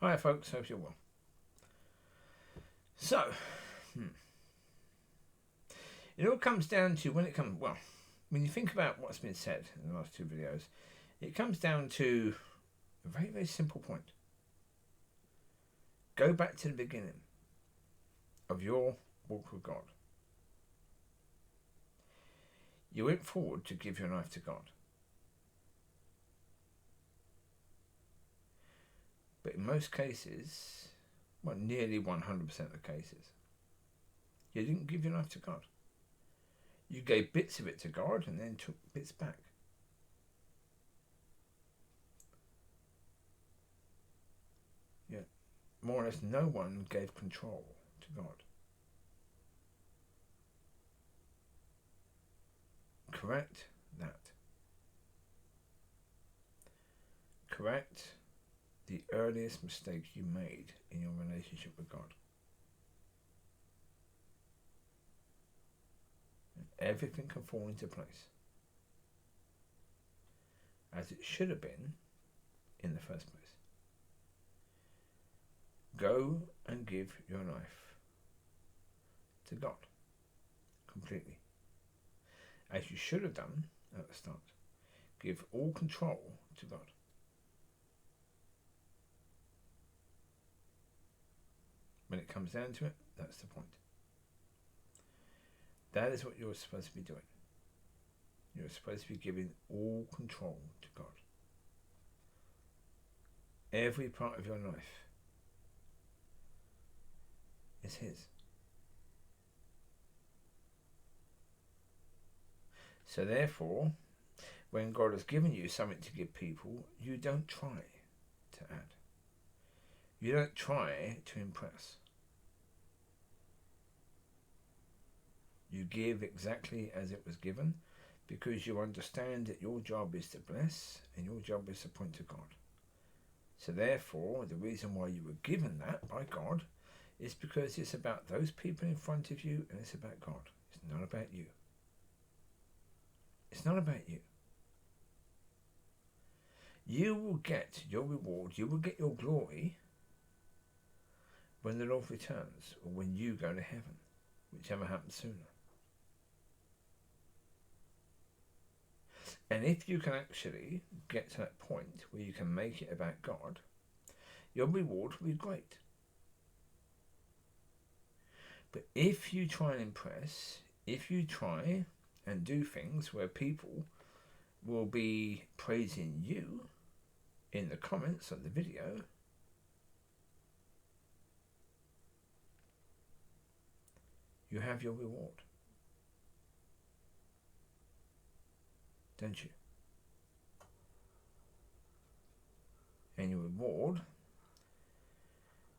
Hi folks, hope you're well. So, it all comes down to when you think about what's been said in the last two videos, it comes down to a very, very simple point. Go back to the beginning of your walk with God. You went forward to give your life to God. But in most cases, nearly 100% of the cases, you didn't give your life to God. You gave bits of it to God and then took bits back. Yeah, more or less no one gave control to God. Correct that. Correct the earliest mistakes you made in your relationship with God. And everything can fall into place as it should have been in the first place. Go and give your life to God completely, as you should have done at the start. Give all control to God. When it comes down to it, that's the point. That is what you're supposed to be doing. You're supposed to be giving all control to God. Every part of your life is His. So therefore, when God has given you something to give people, you don't try to add. You don't try to impress. You give exactly as it was given, because you understand that your job is to bless and your job is to point to God. So therefore, the reason why you were given that by God is because it's about those people in front of you and it's about God. It's not about you. It's not about you. You will get your reward, you will get your glory when the Lord returns or when you go to heaven, whichever happens sooner. And if you can actually get to that point where you can make it about God, your reward will be great. But if you try and impress, if you try and do things where people will be praising you in the comments of the video, you have your reward. Don't you? And your reward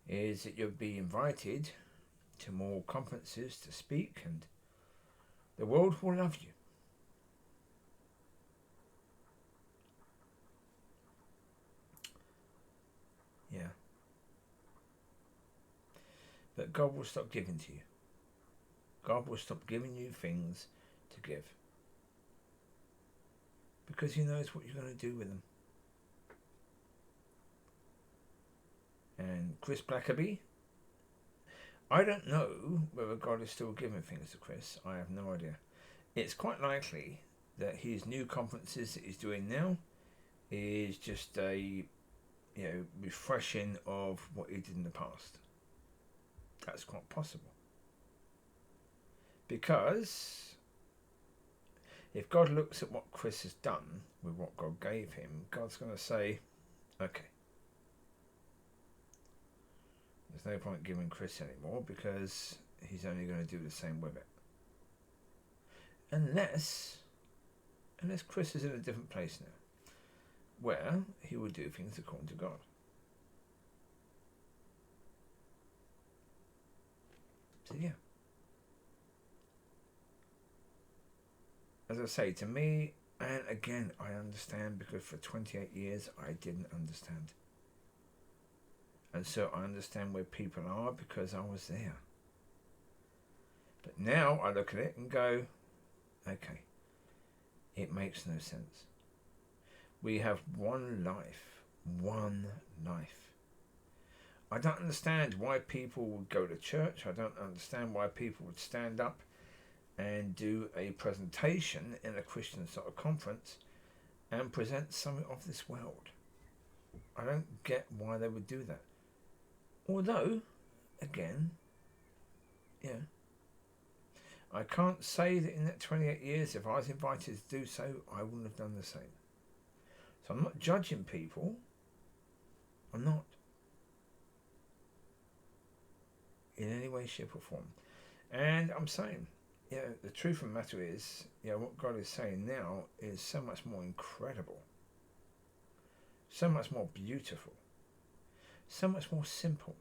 is that you'll be invited to more conferences to speak, and the world will love you. Yeah. But God will stop giving to you. God will stop giving you things to give, because He knows what you're going to do with them. And Chris Blackaby, I don't know whether God is still giving things to Chris. I have no idea. It's quite likely that his new conferences that he's doing now is just a refreshing of what he did in the past. That's quite possible. Because if God looks at what Chris has done with what God gave him, God's going to say, okay, there's no point giving Chris anymore because he's only going to do the same with it. Unless Chris is in a different place now, where he will do things according to God. So yeah. As I say, to me, and again, I understand, because for 28 years I didn't understand. And so I understand where people are because I was there. But now I look at it and go, okay, it makes no sense. We have one life. I don't understand why people would go to church. I don't understand why people would stand up and do a presentation in a Christian sort of conference and present something of this world. I don't get why they would do that. Although, again, yeah, I can't say that in that 28 years, if I was invited to do so, I wouldn't have done the same. So I'm not judging people. I'm not. In any way, shape or form. And I'm saying, the truth of the matter is, what God is saying now is so much more incredible. So much more beautiful. So much more simple.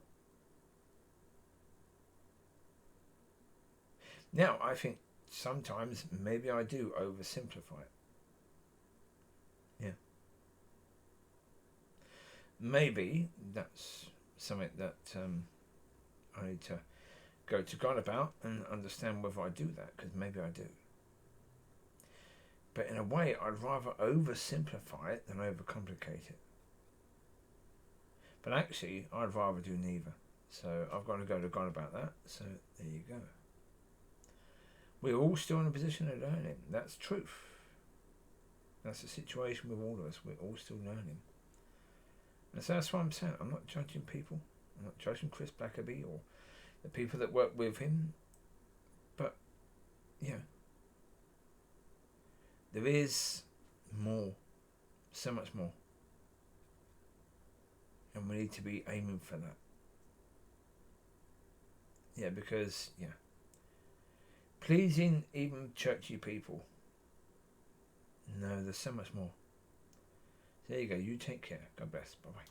Now, I think sometimes maybe I do oversimplify it. Yeah. Maybe that's something that I need to go to God about and understand whether I do that, because maybe I do. But in a way, I'd rather oversimplify it than overcomplicate it. But actually, I'd rather do neither. So I've got to go to God about that. So there you go. We're all still in a position of learning. That's truth. That's the situation with all of us. We're all still learning. And so that's what I'm saying. I'm not judging people. I'm not judging Chris Blackaby or the people that work with him. But, there is more. So much more. And we need to be aiming for that. Because, pleasing even churchy people. No, there's so much more. There you go. You take care. God bless. Bye-bye.